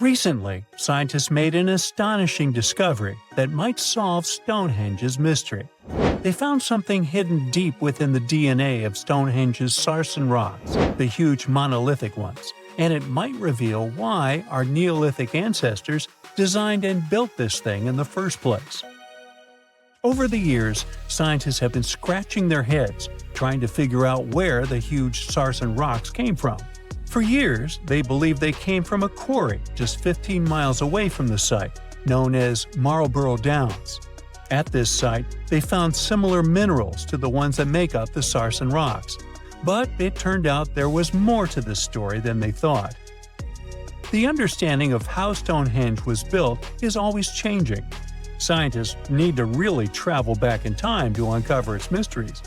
Recently, scientists made an astonishing discovery that might solve Stonehenge's mystery. They found something hidden deep within the DNA of Stonehenge's sarsen rocks, the huge monolithic ones, and it might reveal why our Neolithic ancestors designed and built this thing in the first place. Over the years, scientists have been scratching their heads trying to figure out where the huge sarsen rocks came from. For years, they believed they came from a quarry just 15 miles away from the site, known as Marlborough Downs. At this site, they found similar minerals to the ones that make up the sarsen rocks, but it turned out there was more to this story than they thought. The understanding of how Stonehenge was built is always changing. Scientists need to really travel back in time to uncover its mysteries.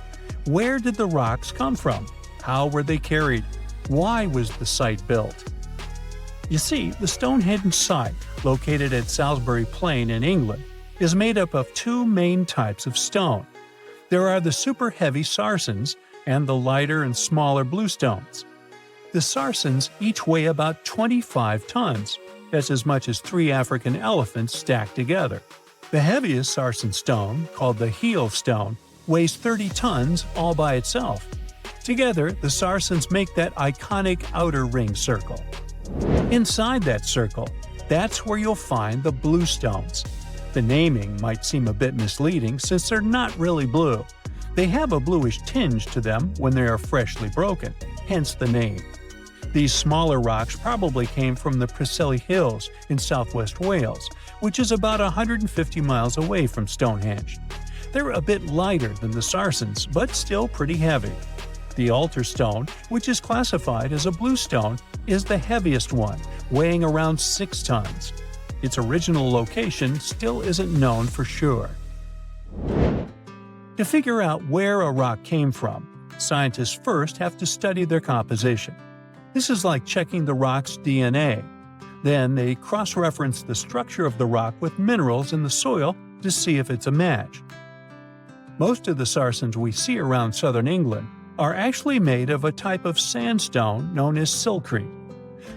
Where did the rocks come from? How were they carried? Why was the site built? You see, the Stonehenge site, located at Salisbury Plain in England, is made up of two main types of stone. There are the super heavy sarsens and the lighter and smaller bluestones. The sarsens each weigh about 25 tons. That's as much as 3 African elephants stacked together. The heaviest sarsen stone, called the heel stone, weighs 30 tons all by itself. Together, the sarsens make that iconic outer ring circle. Inside that circle, that's where you'll find the bluestones. The naming might seem a bit misleading since they're not really blue. They have a bluish tinge to them when they are freshly broken, hence the name. These smaller rocks probably came from the Preseli Hills in southwest Wales, which is about 150 miles away from Stonehenge. They're a bit lighter than the sarsens, but still pretty heavy. The altar stone, which is classified as a bluestone, is the heaviest one, weighing around 6 tons. Its original location still isn't known for sure. To figure out where a rock came from, scientists first have to study their composition. This is like checking the rock's DNA. Then they cross-reference the structure of the rock with minerals in the soil to see if it's a match. Most of the sarsens we see around southern England are actually made of a type of sandstone known as silcrete.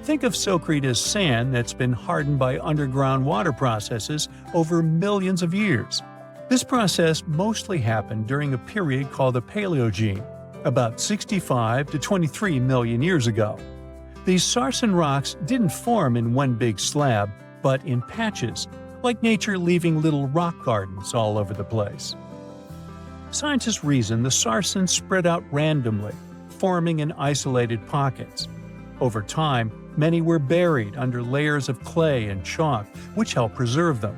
Think of silcrete as sand that's been hardened by underground water processes over millions of years. This process mostly happened during a period called the Paleogene, about 65 to 23 million years ago. These sarsen rocks didn't form in one big slab, but in patches, like nature leaving little rock gardens all over the place. Scientists reason the sarsens spread out randomly, forming in isolated pockets. Over time, many were buried under layers of clay and chalk, which helped preserve them.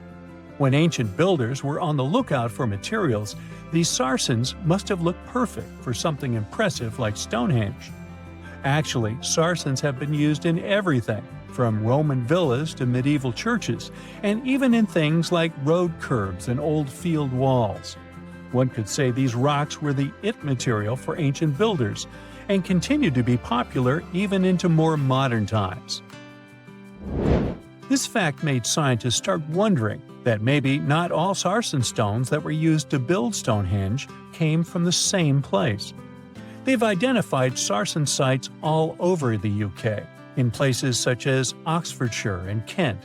When ancient builders were on the lookout for materials, these sarsens must have looked perfect for something impressive like Stonehenge. Actually, sarsens have been used in everything, from Roman villas to medieval churches, and even in things like road curbs and old field walls. One could say these rocks were the it material for ancient builders, and continue to be popular even into more modern times. This fact made scientists start wondering that maybe not all sarsen stones that were used to build Stonehenge came from the same place. They've identified sarsen sites all over the UK, in places such as Oxfordshire and Kent.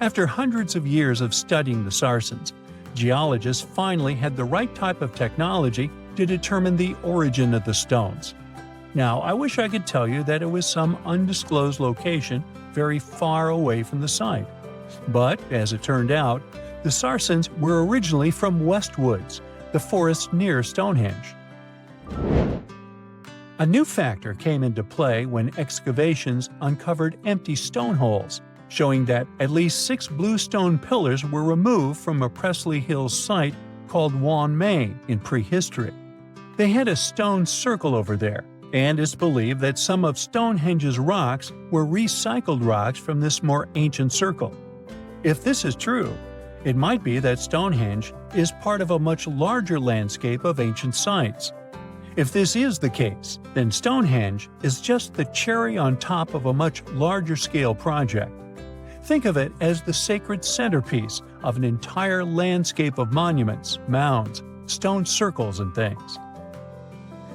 After hundreds of years of studying the sarsens, geologists finally had the right type of technology to determine the origin of the stones. Now, I wish I could tell you that it was some undisclosed location very far away from the site. But, as it turned out, the sarsens were originally from Westwoods, the forest near Stonehenge. A new factor came into play when excavations uncovered empty stone holes, showing that at least 6 bluestone pillars were removed from a Preseli Hills site called Wan Main in prehistory. They had a stone circle over there, and it's believed that some of Stonehenge's rocks were recycled rocks from this more ancient circle. If this is true, it might be that Stonehenge is part of a much larger landscape of ancient sites. If this is the case, then Stonehenge is just the cherry on top of a much larger scale project. Think of it as the sacred centerpiece of an entire landscape of monuments, mounds, stone circles, and things.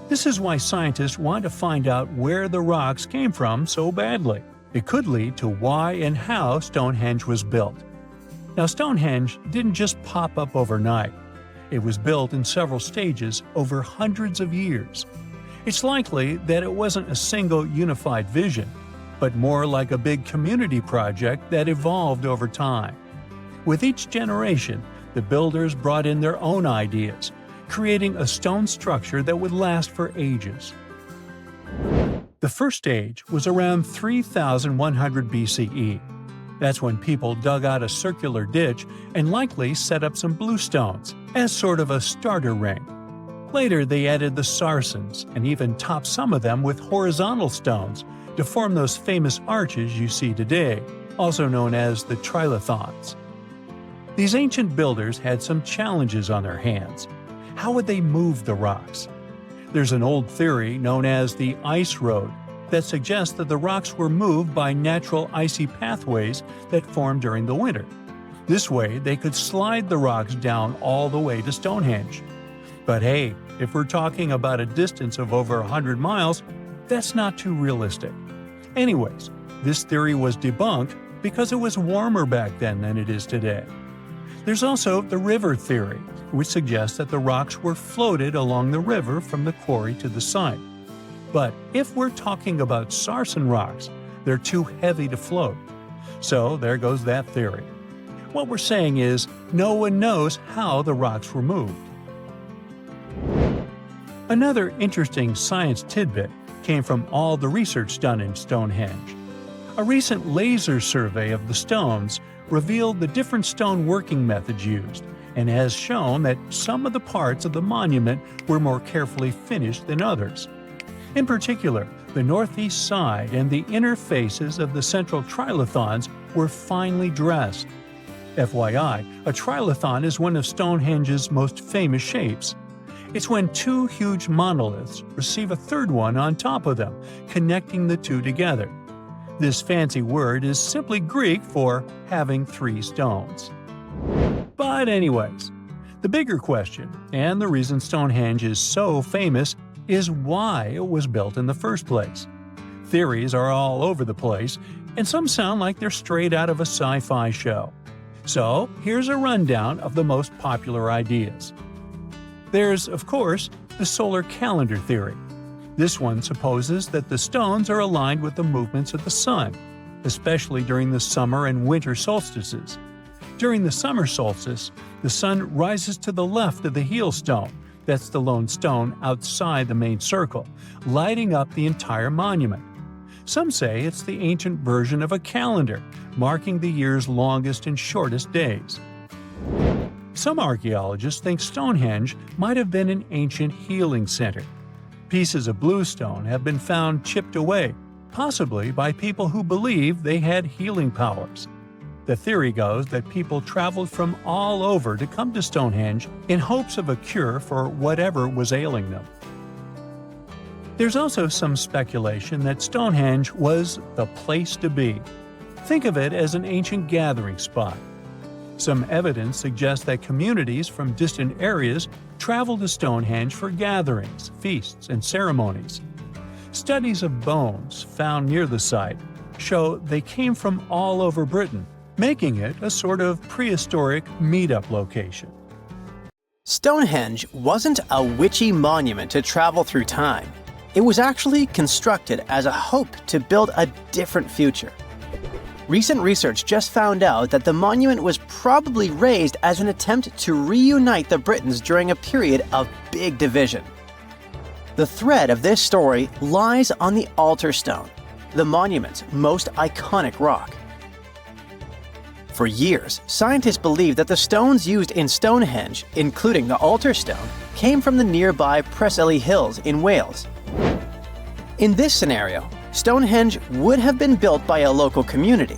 This is why scientists want to find out where the rocks came from so badly. It could lead to why and how Stonehenge was built. Now, Stonehenge didn't just pop up overnight. It was built in several stages over hundreds of years. It's likely that it wasn't a single unified vision, but more like a big community project that evolved over time. With each generation, the builders brought in their own ideas, creating a stone structure that would last for ages. The first stage was around 3100 BCE. That's when people dug out a circular ditch and likely set up some bluestones as sort of a starter ring. Later, they added the Sarsens and even topped some of them with horizontal stones to form those famous arches you see today, also known as the trilithons. These ancient builders had some challenges on their hands. How would they move the rocks? There's an old theory known as the ice road that suggests that the rocks were moved by natural icy pathways that formed during the winter. This way, they could slide the rocks down all the way to Stonehenge. But hey, if we're talking about a distance of over 100 miles, that's not too realistic. Anyways, this theory was debunked because it was warmer back then than it is today. There's also the river theory, which suggests that the rocks were floated along the river from the quarry to the site. But if we're talking about Sarsen rocks, they're too heavy to float. So there goes that theory. What we're saying is, no one knows how the rocks were moved. Another interesting science tidbit came from all the research done in Stonehenge. A recent laser survey of the stones revealed the different stone working methods used, and has shown that some of the parts of the monument were more carefully finished than others. In particular, the northeast side and the inner faces of the central trilithons were finely dressed. FYI, a trilithon is one of Stonehenge's most famous shapes. It's when two huge monoliths receive a third one on top of them, connecting the two together. This fancy word is simply Greek for having three stones. But anyways, the bigger question, and the reason Stonehenge is so famous, is why it was built in the first place. Theories are all over the place, and some sound like they're straight out of a sci-fi show. So here's a rundown of the most popular ideas. There's, of course, the solar calendar theory. This one supposes that the stones are aligned with the movements of the sun, especially during the summer and winter solstices. During the summer solstice, the sun rises to the left of the heel stone, that's the lone stone outside the main circle, lighting up the entire monument. Some say it's the ancient version of a calendar, marking the year's longest and shortest days. Some archaeologists think Stonehenge might have been an ancient healing center. Pieces of bluestone have been found chipped away, possibly by people who believed they had healing powers. The theory goes that people traveled from all over to come to Stonehenge in hopes of a cure for whatever was ailing them. There's also some speculation that Stonehenge was the place to be. Think of it as an ancient gathering spot. Some evidence suggests that communities from distant areas traveled to Stonehenge for gatherings, feasts, and ceremonies. Studies of bones found near the site show they came from all over Britain, making it a sort of prehistoric meetup location. Stonehenge wasn't a witchy monument to travel through time. It was actually constructed as a hope to build a different future. Recent research just found out that the monument was probably raised as an attempt to reunite the Britons during a period of big division. The thread of this story lies on the altar stone, the monument's most iconic rock. For years, scientists believed that the stones used in Stonehenge, including the altar stone, came from the nearby Preseli Hills in Wales. In this scenario, Stonehenge would have been built by a local community,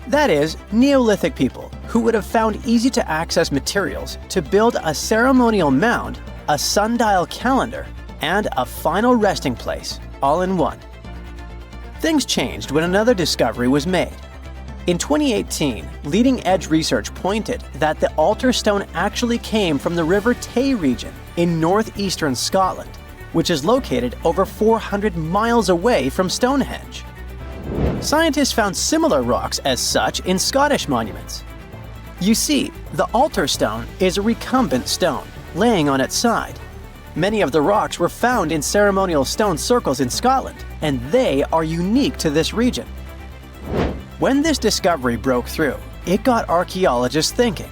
that is, Neolithic people who would have found easy-to-access materials to build a ceremonial mound, a sundial calendar, and a final resting place, all in one. Things changed when another discovery was made. In 2018, leading-edge research pointed that the altar stone actually came from the River Tay region in northeastern Scotland, which is located over 400 miles away from Stonehenge. Scientists found similar rocks as such in Scottish monuments. You see, the altar stone is a recumbent stone, laying on its side. Many of the rocks were found in ceremonial stone circles in Scotland, and they are unique to this region. When this discovery broke through, it got archaeologists thinking.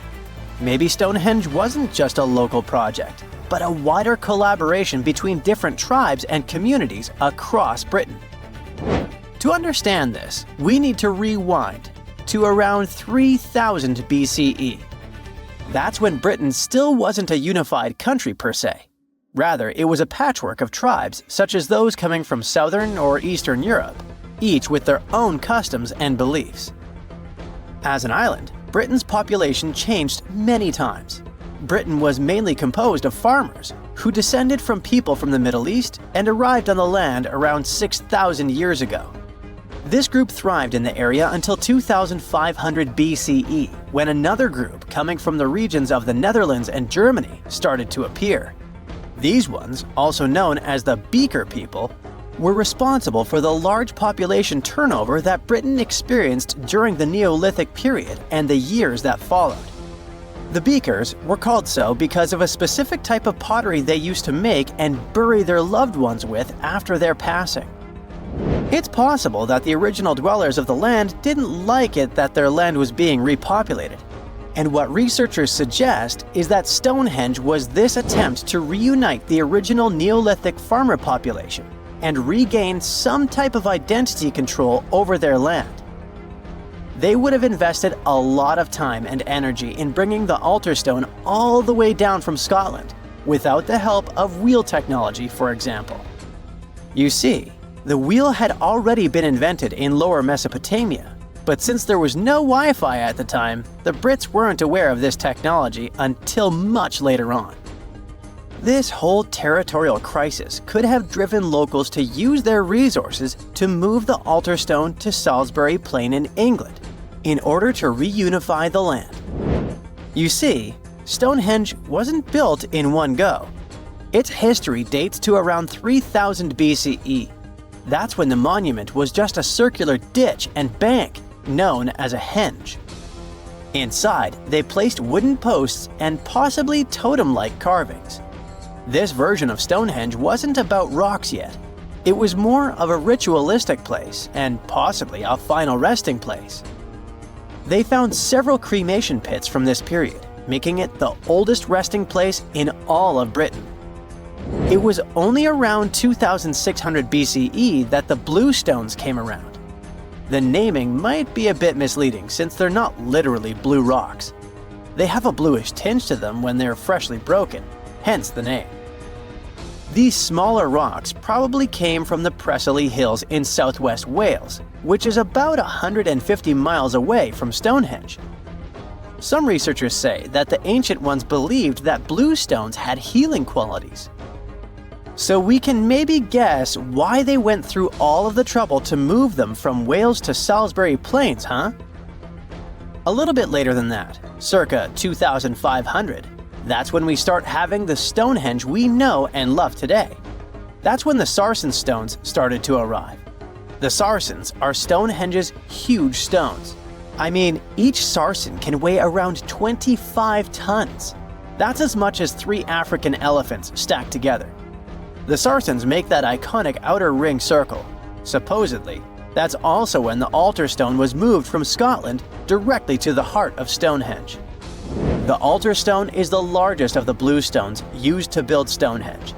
Maybe Stonehenge wasn't just a local project, but a wider collaboration between different tribes and communities across Britain. To understand this, we need to rewind to around 3000 BCE. That's when Britain still wasn't a unified country per se. Rather, it was a patchwork of tribes such as those coming from southern or eastern Europe, each with their own customs and beliefs. As an island, Britain's population changed many times. Britain was mainly composed of farmers who descended from people from the Middle East and arrived on the land around 6,000 years ago. This group thrived in the area until 2500 BCE, when another group coming from the regions of the Netherlands and Germany started to appear. These ones, also known as the Beaker people, were responsible for the large population turnover that Britain experienced during the Neolithic period and the years that followed. The Beakers were called so because of a specific type of pottery they used to make and bury their loved ones with after their passing. It's possible that the original dwellers of the land didn't like it that their land was being repopulated. And what researchers suggest is that Stonehenge was this attempt to reunite the original Neolithic farmer population and regain some type of identity control over their land. They would have invested a lot of time and energy in bringing the altar stone all the way down from Scotland, without the help of wheel technology, for example. You see, the wheel had already been invented in Lower Mesopotamia, but since there was no Wi-Fi at the time, the Brits weren't aware of this technology until much later on. This whole territorial crisis could have driven locals to use their resources to move the altar stone to Salisbury Plain in England, in order to reunify the land. You see, Stonehenge wasn't built in one go. Its history dates to around 3000 BCE. That's when the monument was just a circular ditch and bank, known as a henge. Inside, they placed wooden posts and possibly totem-like carvings. This version of Stonehenge wasn't about rocks yet. It was more of a ritualistic place and possibly a final resting place. They found several cremation pits from this period, making it the oldest resting place in all of Britain. It was only around 2600 BCE that the blue stones came around. The naming might be a bit misleading since they're not literally blue rocks. They have a bluish tinge to them when they're freshly broken, hence the name. These smaller rocks probably came from the Presley Hills in southwest Wales, which is about 150 miles away from Stonehenge. Some researchers say that the ancient ones believed that blue stones had healing qualities. So we can maybe guess why they went through all of the trouble to move them from Wales to Salisbury Plains, huh? A little bit later than that, circa 2500, that's when we start having the Stonehenge we know and love today. That's when the Sarsen stones started to arrive. The Sarsens are Stonehenge's huge stones. I mean, each Sarsen can weigh around 25 tons. That's as much as 3 African elephants stacked together. The Sarsens make that iconic outer ring circle. Supposedly, that's also when the altar stone was moved from Scotland directly to the heart of Stonehenge. The altar stone is the largest of the blue stones used to build Stonehenge.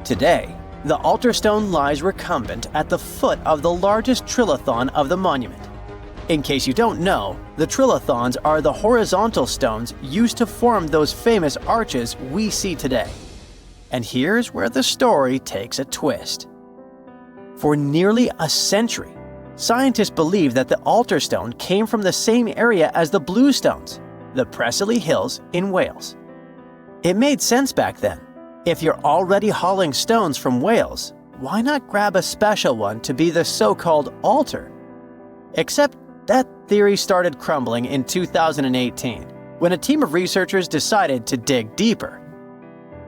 Today, the altar stone lies recumbent at the foot of the largest trilithon of the monument. In case you don't know, the trilithons are the horizontal stones used to form those famous arches we see today. And here's where the story takes a twist. For nearly a century, scientists believe that the altar stone came from the same area as the blue stones, the Presley Hills in Wales. It made sense back then. If you're already hauling stones from Wales, why not grab a special one to be the so-called altar? Except that theory started crumbling in 2018, when a team of researchers decided to dig deeper.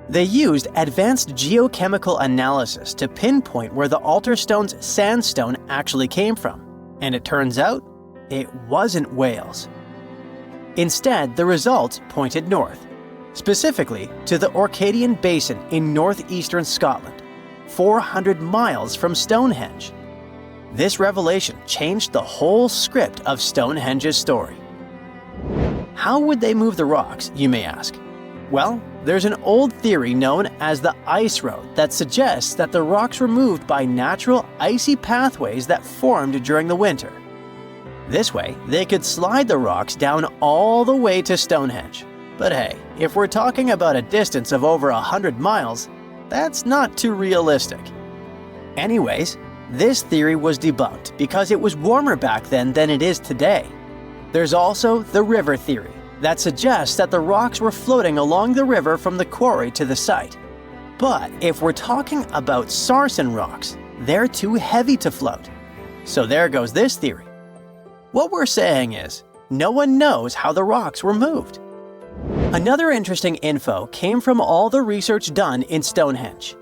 They used advanced geochemical analysis to pinpoint where the altar stone's sandstone actually came from. And it turns out, it wasn't Wales. Instead, the results pointed north, specifically to the Orcadian Basin in northeastern Scotland, 400 miles from Stonehenge. This revelation changed the whole script of Stonehenge's story. How would they move the rocks, you may ask? Well, there's an old theory known as the ice road that suggests that the rocks were moved by natural icy pathways that formed during the winter. This way, they could slide the rocks down all the way to Stonehenge. But hey, if we're talking about a distance of over 100 miles, that's not too realistic. Anyways, this theory was debunked because it was warmer back then than it is today. There's also the river theory that suggests that the rocks were floating along the river from the quarry to the site. But if we're talking about sarsen rocks, they're too heavy to float. So there goes this theory. What we're saying is, no one knows how the rocks were moved. Another interesting info came from all the research done in Stonehenge.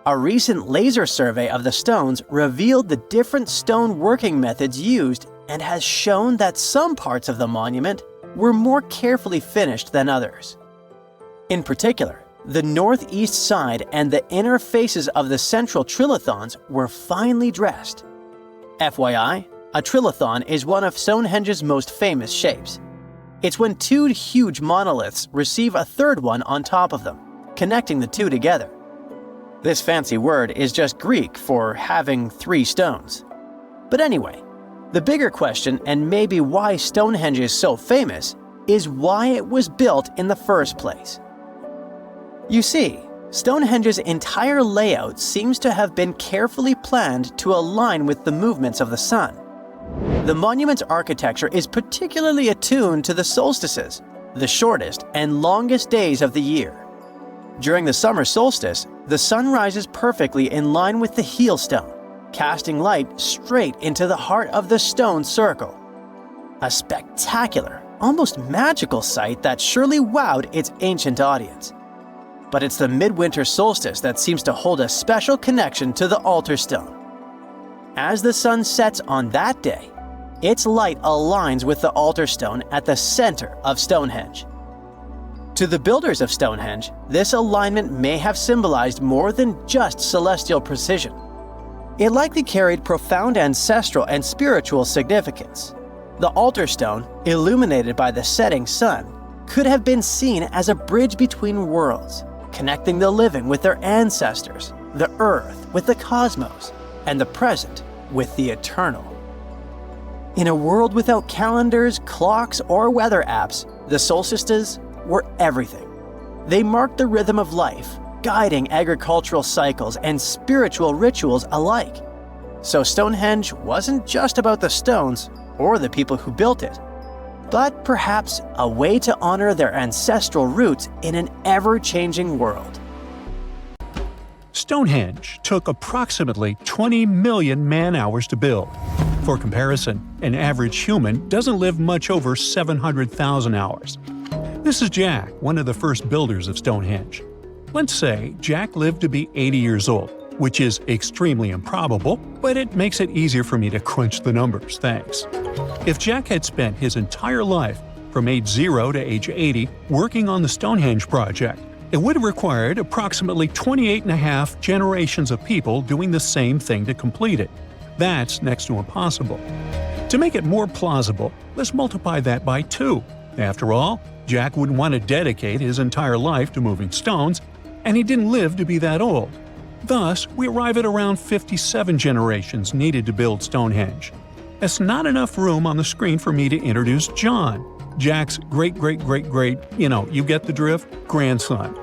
A recent laser survey of the stones revealed the different stone working methods used and has shown that some parts of the monument were more carefully finished than others. In particular, the northeast side and the inner faces of the central trilithons were finely dressed. FYI, a trilithon is one of Stonehenge's most famous shapes. It's when two huge monoliths receive a third one on top of them, connecting the two together. This fancy word is just Greek for having three stones. But anyway, the bigger question, and maybe why Stonehenge is so famous, is why it was built in the first place. You see, Stonehenge's entire layout seems to have been carefully planned to align with the movements of the sun. The monument's architecture is particularly attuned to the solstices, the shortest and longest days of the year. During the summer solstice, the sun rises perfectly in line with the heel stone, casting light straight into the heart of the stone circle. A spectacular, almost magical sight that surely wowed its ancient audience. But it's the midwinter solstice that seems to hold a special connection to the altar stone. As the sun sets on that day, its light aligns with the altar stone at the center of Stonehenge. To the builders of Stonehenge, this alignment may have symbolized more than just celestial precision. It likely carried profound ancestral and spiritual significance. The altar stone, illuminated by the setting sun, could have been seen as a bridge between worlds, connecting the living with their ancestors, the earth with the cosmos, and the present with the eternal. In a world without calendars, clocks, or weather apps, the solstices were everything. They marked the rhythm of life, guiding agricultural cycles and spiritual rituals alike. So Stonehenge wasn't just about the stones or the people who built it, but perhaps a way to honor their ancestral roots in an ever-changing world. Stonehenge took approximately 20 million man-hours to build. For comparison, an average human doesn't live much over 700,000 hours. This is Jack, one of the first builders of Stonehenge. Let's say Jack lived to be 80 years old, which is extremely improbable, but it makes it easier for me to crunch the numbers, thanks. If Jack had spent his entire life, from age 0 to age 80, working on the Stonehenge project, it would have required approximately 28.5 generations of people doing the same thing to complete it. That's next to impossible. To make it more plausible, let's multiply that by 2. After all, Jack wouldn't want to dedicate his entire life to moving stones, and he didn't live to be that old. Thus, we arrive at around 57 generations needed to build Stonehenge. That's not enough room on the screen for me to introduce John, Jack's great-great-great-great, you get the drift, grandson.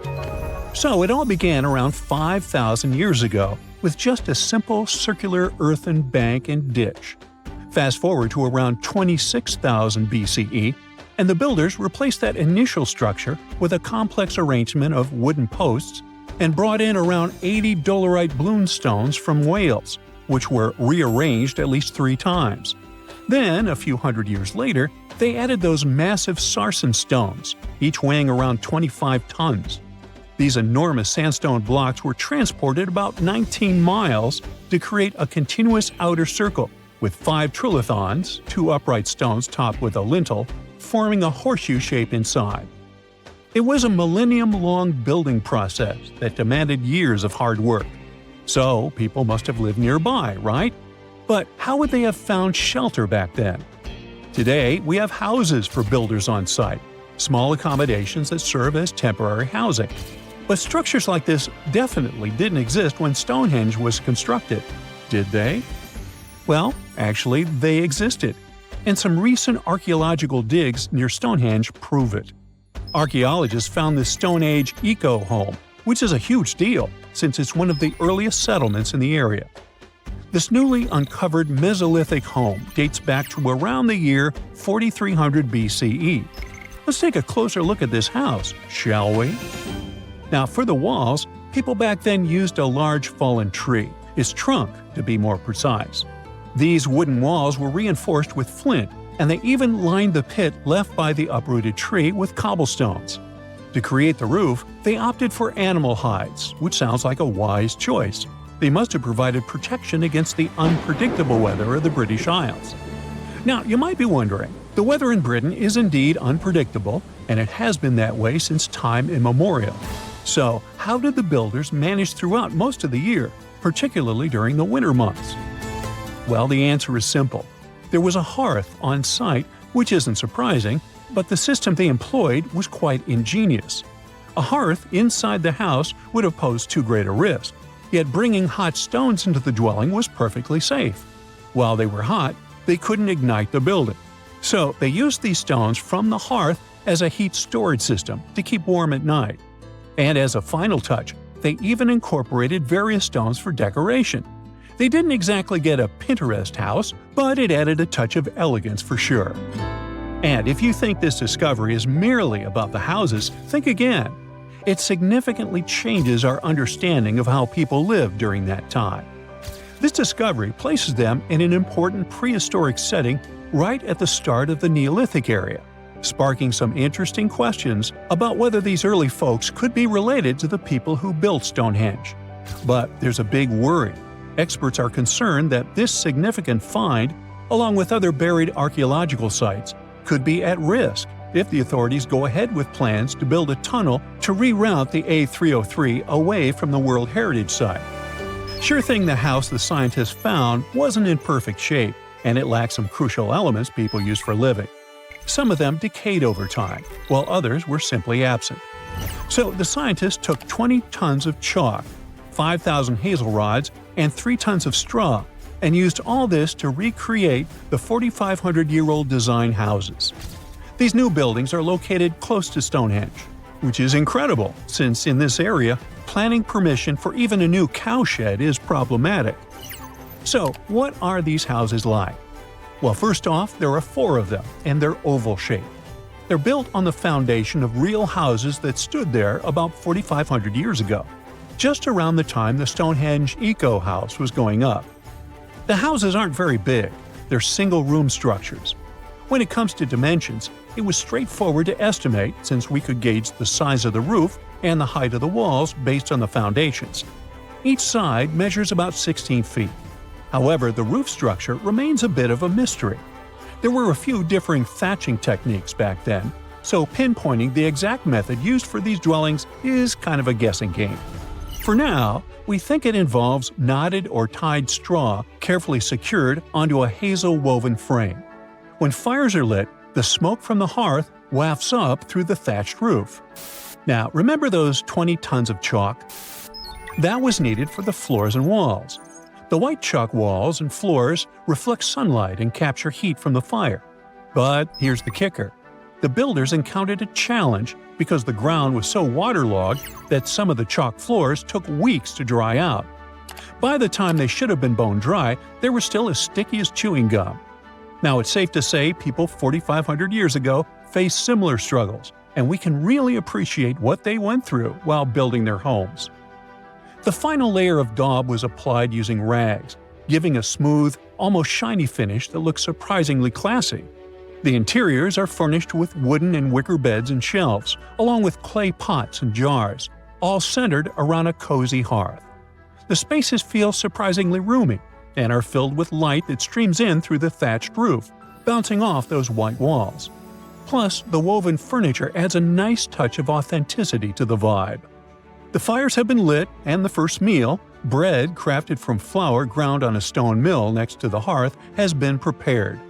So it all began around 5,000 years ago with just a simple circular earthen bank and ditch. Fast forward to around 26,000 BCE, and the builders replaced that initial structure with a complex arrangement of wooden posts and brought in around 80 dolerite bloom stones from Wales, which were rearranged at least 3 times. Then, a few hundred years later, they added those massive sarsen stones, each weighing around 25 tons. These enormous sandstone blocks were transported about 19 miles to create a continuous outer circle, with 5 trilithons, 2 upright stones topped with a lintel, forming a horseshoe shape inside. It was a millennium-long building process that demanded years of hard work. So, people must have lived nearby, right? But how would they have found shelter back then? Today, we have houses for builders on site, small accommodations that serve as temporary housing. But structures like this definitely didn't exist when Stonehenge was constructed, did they? Well, actually, they existed, and some recent archaeological digs near Stonehenge prove it. Archaeologists found this Stone Age eco-home, which is a huge deal since it's one of the earliest settlements in the area. This newly uncovered Mesolithic home dates back to around the year 4300 BCE. Let's take a closer look at this house, shall we? Now, for the walls, people back then used a large fallen tree, its trunk to be more precise. These wooden walls were reinforced with flint, and they even lined the pit left by the uprooted tree with cobblestones. To create the roof, they opted for animal hides, which sounds like a wise choice. They must have provided protection against the unpredictable weather of the British Isles. Now, you might be wondering, the weather in Britain is indeed unpredictable, and it has been that way since time immemorial. So, how did the builders manage throughout most of the year, particularly during the winter months? Well, the answer is simple. There was a hearth on site, which isn't surprising, but the system they employed was quite ingenious. A hearth inside the house would have posed too great a risk, yet bringing hot stones into the dwelling was perfectly safe. While they were hot, they couldn't ignite the building. So they used these stones from the hearth as a heat storage system to keep warm at night. And as a final touch, they even incorporated various stones for decoration. They didn't exactly get a Pinterest house, but it added a touch of elegance for sure. And if you think this discovery is merely about the houses, think again. It significantly changes our understanding of how people lived during that time. This discovery places them in an important prehistoric setting right at the start of the Neolithic area, sparking some interesting questions about whether these early folks could be related to the people who built Stonehenge. But there's a big worry. Experts are concerned that this significant find, along with other buried archaeological sites, could be at risk if the authorities go ahead with plans to build a tunnel to reroute the A303 away from the World Heritage Site. Sure thing the house the scientists found wasn't in perfect shape, and it lacked some crucial elements people use for living. Some of them decayed over time, while others were simply absent. So the scientists took 20 tons of chalk, 5,000 hazel rods, and 3 tons of straw, and used all this to recreate the 4,500-year-old design houses. These new buildings are located close to Stonehenge, which is incredible since in this area, planning permission for even a new cowshed is problematic. So, what are these houses like? Well, first off, there are 4 of them, and they're oval-shaped. They're built on the foundation of real houses that stood there about 4,500 years ago, just around the time the Stonehenge Eco House was going up. The houses aren't very big, they're single-room structures. When it comes to dimensions, it was straightforward to estimate since we could gauge the size of the roof and the height of the walls based on the foundations. Each side measures about 16 feet. However, the roof structure remains a bit of a mystery. There were a few differing thatching techniques back then, so pinpointing the exact method used for these dwellings is kind of a guessing game. For now, we think it involves knotted or tied straw carefully secured onto a hazel-woven frame. When fires are lit, the smoke from the hearth wafts up through the thatched roof. Now, remember those 20 tons of chalk? That was needed for the floors and walls. The white chalk walls and floors reflect sunlight and capture heat from the fire. But here's the kicker. The builders encountered a challenge because the ground was so waterlogged that some of the chalk floors took weeks to dry out. By the time they should have been bone dry, they were still as sticky as chewing gum. Now, it's safe to say people 4,500 years ago faced similar struggles, and we can really appreciate what they went through while building their homes. The final layer of daub was applied using rags, giving a smooth, almost shiny finish that looks surprisingly classy. The interiors are furnished with wooden and wicker beds and shelves, along with clay pots and jars, all centered around a cozy hearth. The spaces feel surprisingly roomy, and are filled with light that streams in through the thatched roof, bouncing off those white walls. Plus, the woven furniture adds a nice touch of authenticity to the vibe. The fires have been lit, and the first meal, bread crafted from flour ground on a stone mill next to the hearth, has been prepared.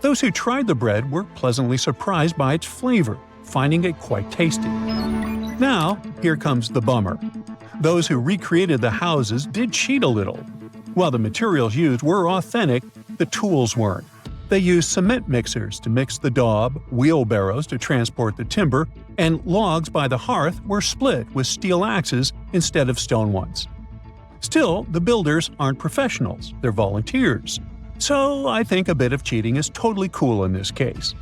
Those who tried the bread were pleasantly surprised by its flavor, finding it quite tasty. Now, here comes the bummer. Those who recreated the houses did cheat a little. While the materials used were authentic, the tools weren't. They used cement mixers to mix the daub, wheelbarrows to transport the timber, and logs by the hearth were split with steel axes instead of stone ones. Still, the builders aren't professionals, they're volunteers. So I think a bit of cheating is totally cool in this case.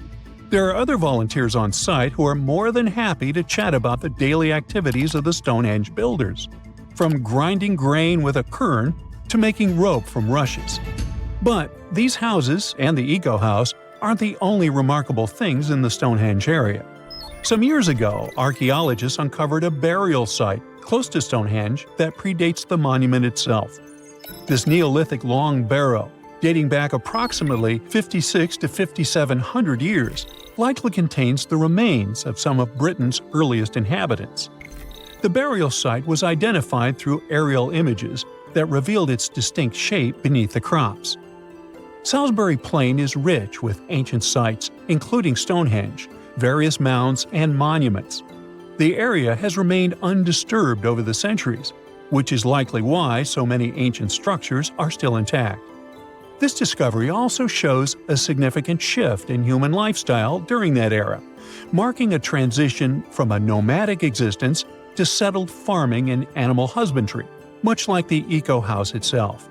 There are other volunteers on site who are more than happy to chat about the daily activities of the Stonehenge builders, from grinding grain with a quern to making rope from rushes. But these houses and the Eco House aren't the only remarkable things in the Stonehenge area. Some years ago, archaeologists uncovered a burial site close to Stonehenge that predates the monument itself. This Neolithic long barrow, dating back approximately 56 to 5,700 years, likely contains the remains of some of Britain's earliest inhabitants. The burial site was identified through aerial images that revealed its distinct shape beneath the crops. Salisbury Plain is rich with ancient sites, including Stonehenge, various mounds, and monuments. The area has remained undisturbed over the centuries, which is likely why so many ancient structures are still intact. This discovery also shows a significant shift in human lifestyle during that era, marking a transition from a nomadic existence to settled farming and animal husbandry, much like the Eco House itself.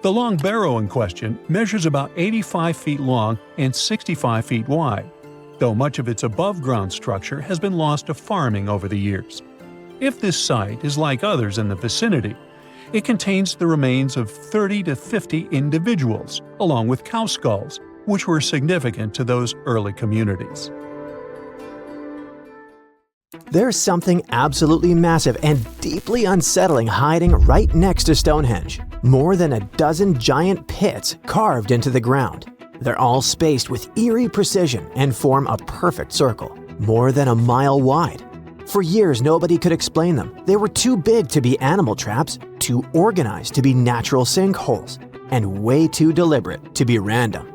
The long barrow in question measures about 85 feet long and 65 feet wide, though much of its above-ground structure has been lost to farming over the years. If this site is like others in the vicinity, it contains the remains of 30 to 50 individuals, along with cow skulls, which were significant to those early communities. There's something absolutely massive and deeply unsettling hiding right next to Stonehenge. More than a dozen giant pits carved into the ground. They're all spaced with eerie precision and form a perfect circle, more than a mile wide. For years, nobody could explain them. They were too big to be animal traps, too organized to be natural sinkholes, and way too deliberate to be random.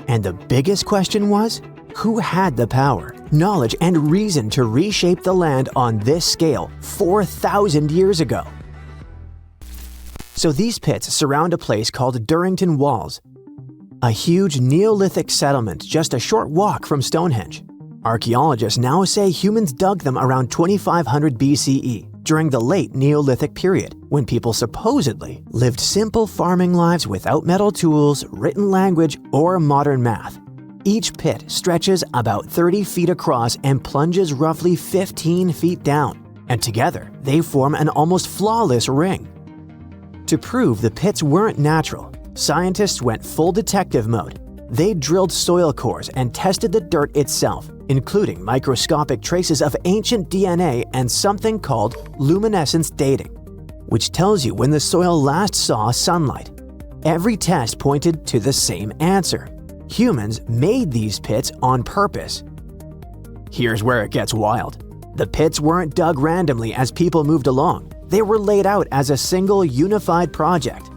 And the biggest question was, who had the power, knowledge, and reason to reshape the land on this scale 4,000 years ago? So these pits surround a place called Durrington Walls, a huge Neolithic settlement just a short walk from Stonehenge. Archaeologists now say humans dug them around 2500 BCE, during the late Neolithic period, when people supposedly lived simple farming lives without metal tools, written language, or modern math. Each pit stretches about 30 feet across and plunges roughly 15 feet down, and together they form an almost flawless ring. To prove the pits weren't natural, scientists went full detective mode. They drilled soil cores and tested the dirt itself, including microscopic traces of ancient DNA and something called luminescence dating, which tells you when the soil last saw sunlight. Every test pointed to the same answer. Humans made these pits on purpose. Here's where it gets wild. The pits weren't dug randomly as people moved along. They were laid out as a single unified project.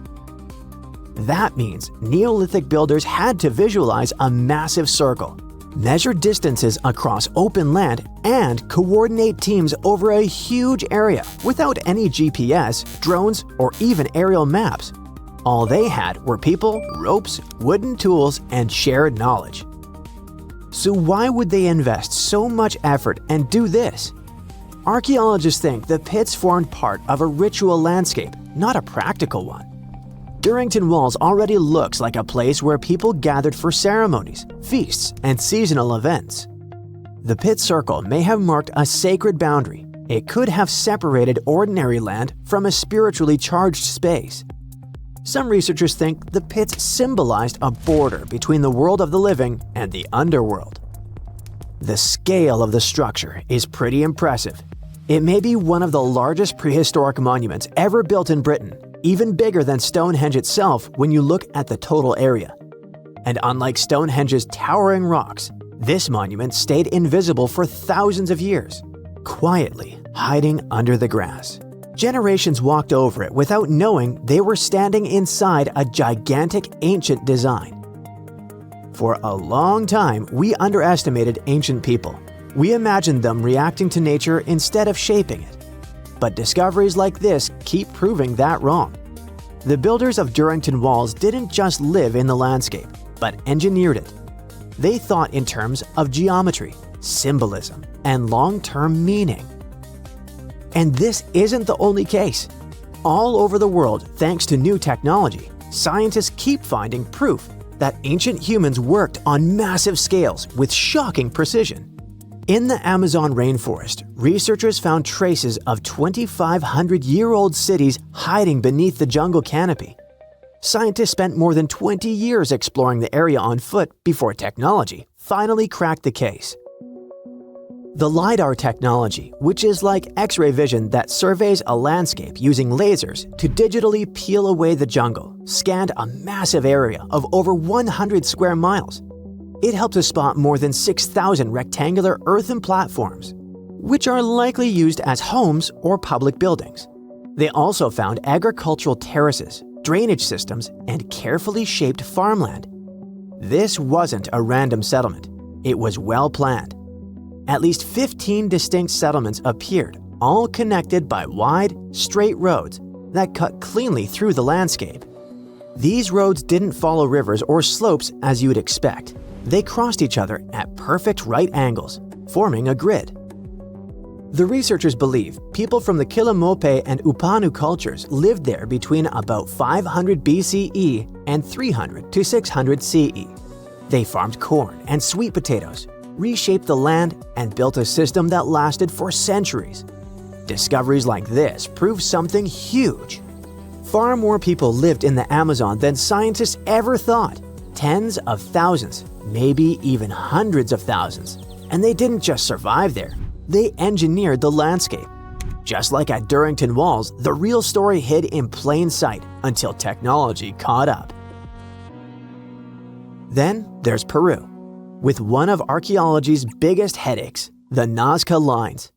That means Neolithic builders had to visualize a massive circle, measure distances across open land, and coordinate teams over a huge area without any GPS, drones, or even aerial maps. All they had were people, ropes, wooden tools, and shared knowledge. So why would they invest so much effort and do this? Archaeologists think the pits formed part of a ritual landscape, not a practical one. Durrington Walls already looks like a place where people gathered for ceremonies, feasts, and seasonal events. The pit circle may have marked a sacred boundary. It could have separated ordinary land from a spiritually charged space. Some researchers think the pits symbolized a border between the world of the living and the underworld. The scale of the structure is pretty impressive. It may be one of the largest prehistoric monuments ever built in Britain, even bigger than Stonehenge itself when you look at the total area. And unlike Stonehenge's towering rocks, this monument stayed invisible for thousands of years, quietly hiding under the grass. Generations walked over it without knowing they were standing inside a gigantic ancient design. For a long time, we underestimated ancient people. We imagined them reacting to nature instead of shaping it. But discoveries like this keep proving that wrong. The builders of Durrington Walls didn't just live in the landscape, but engineered it. They thought in terms of geometry, symbolism, and long-term meaning. And this isn't the only case. All over the world, thanks to new technology, scientists keep finding proof that ancient humans worked on massive scales with shocking precision. In the Amazon rainforest, researchers found traces of 2,500-year-old cities hiding beneath the jungle canopy. Scientists spent more than 20 years exploring the area on foot before technology finally cracked the case. The LiDAR technology, which is like X-ray vision that surveys a landscape using lasers to digitally peel away the jungle, scanned a massive area of over 100 square miles. It helped to spot more than 6,000 rectangular earthen platforms, which are likely used as homes or public buildings. They also found agricultural terraces, drainage systems, and carefully shaped farmland. This wasn't a random settlement. It was well planned. At least 15 distinct settlements appeared, all connected by wide, straight roads that cut cleanly through the landscape. These roads didn't follow rivers or slopes as you'd expect. They crossed each other at perfect right angles, forming a grid. The researchers believe people from the Kilimope and Upanu cultures lived there between about 500 BCE and 300 to 600 CE. They farmed corn and sweet potatoes, reshaped the land, and built a system that lasted for centuries. Discoveries like this prove something huge. Far more people lived in the Amazon than scientists ever thought. Tens of thousands, maybe even hundreds of thousands. And they didn't just survive there, they engineered the landscape. Just like at Durrington Walls, the real story hid in plain sight until technology caught up. Then there's Peru, with one of archaeology's biggest headaches, the Nazca lines.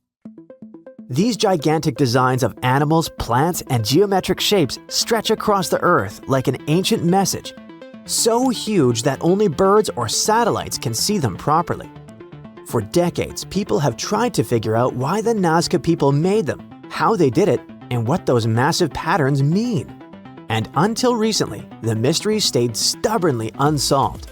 These gigantic designs of animals, plants, and geometric shapes stretch across the earth like an ancient message, so huge that only birds or satellites can see them properly. For decades, people have tried to figure out why the Nazca people made them, how they did it, and what those massive patterns mean. And until recently, the mystery stayed stubbornly unsolved.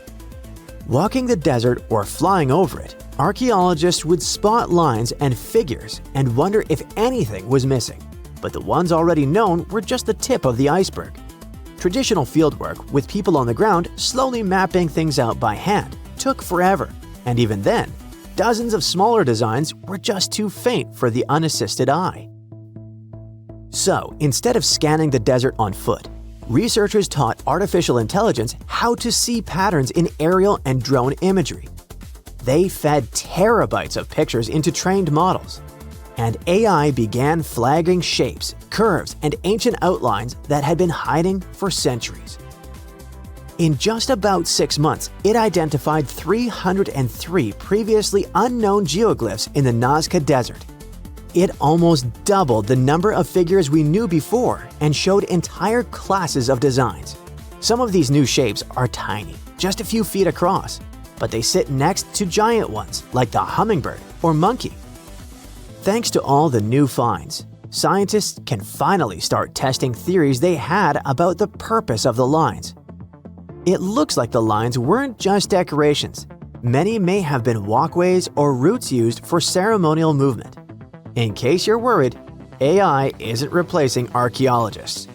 Walking the desert or flying over it, archaeologists would spot lines and figures and wonder if anything was missing. But the ones already known were just the tip of the iceberg. Traditional fieldwork, with people on the ground slowly mapping things out by hand, took forever. And even then, dozens of smaller designs were just too faint for the unassisted eye. So, instead of scanning the desert on foot, researchers taught artificial intelligence how to see patterns in aerial and drone imagery. They fed terabytes of pictures into trained models, and AI began flagging shapes, curves, and ancient outlines that had been hiding for centuries. In just about 6 months, it identified 303 previously unknown geoglyphs in the Nazca Desert. It almost doubled the number of figures we knew before and showed entire classes of designs. Some of these new shapes are tiny, just a few feet across, but they sit next to giant ones like the hummingbird or monkey. Thanks to all the new finds, scientists can finally start testing theories they had about the purpose of the lines. It looks like the lines weren't just decorations. Many may have been walkways or routes used for ceremonial movement. In case you're worried, AI isn't replacing archaeologists.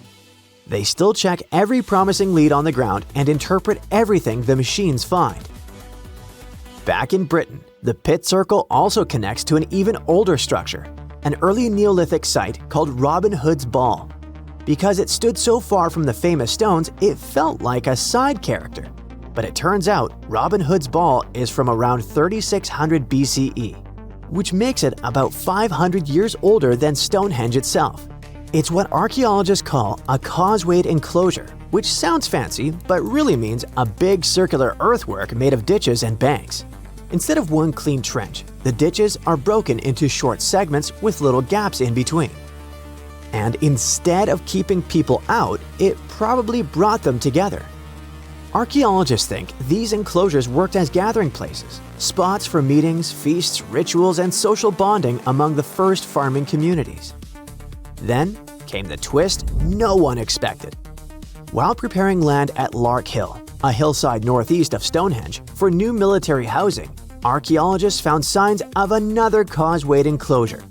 They still check every promising lead on the ground and interpret everything the machines find. Back in Britain, the pit circle also connects to an even older structure, an early Neolithic site called Robin Hood's Ball. Because it stood so far from the famous stones, it felt like a side character. But it turns out Robin Hood's Ball is from around 3600 BCE, which makes it about 500 years older than Stonehenge itself. It's what archaeologists call a causewayed enclosure, which sounds fancy but really means a big circular earthwork made of ditches and banks. Instead of one clean trench, the ditches are broken into short segments with little gaps in between. And instead of keeping people out, it probably brought them together. Archaeologists think these enclosures worked as gathering places, spots for meetings, feasts, rituals, and social bonding among the first farming communities. Then came the twist no one expected. While preparing land at Lark Hill, a hillside northeast of Stonehenge, for new military housing, archaeologists found signs of another causewayed enclosure.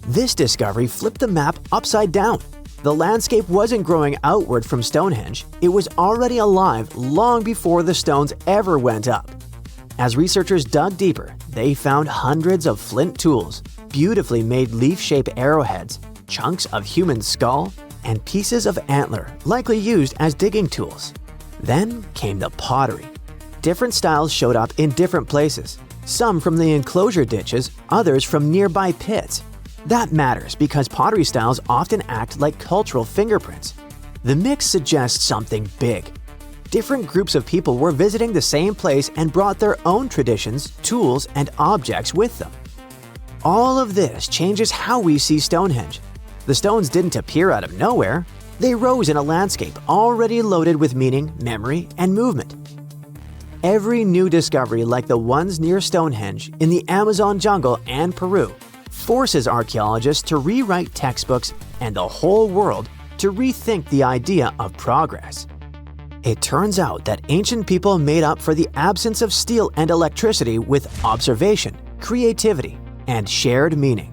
This discovery flipped the map upside down. The landscape wasn't growing outward from Stonehenge, it was already alive long before the stones ever went up. As researchers dug deeper, they found hundreds of flint tools, beautifully made leaf-shaped arrowheads, chunks of human skull, and pieces of antler likely used as digging tools. Then came the pottery. Different styles showed up in different places, some from the enclosure ditches, others from nearby pits. That matters because pottery styles often act like cultural fingerprints. The mix suggests something big. Different groups of people were visiting the same place and brought their own traditions, tools, and objects with them. All of this changes how we see Stonehenge. The stones didn't appear out of nowhere. They rose in a landscape already loaded with meaning, memory, and movement. Every new discovery like the ones near Stonehenge, in the Amazon jungle and Peru, forces archaeologists to rewrite textbooks and the whole world to rethink the idea of progress. It turns out that ancient people made up for the absence of steel and electricity with observation, creativity, and shared meaning.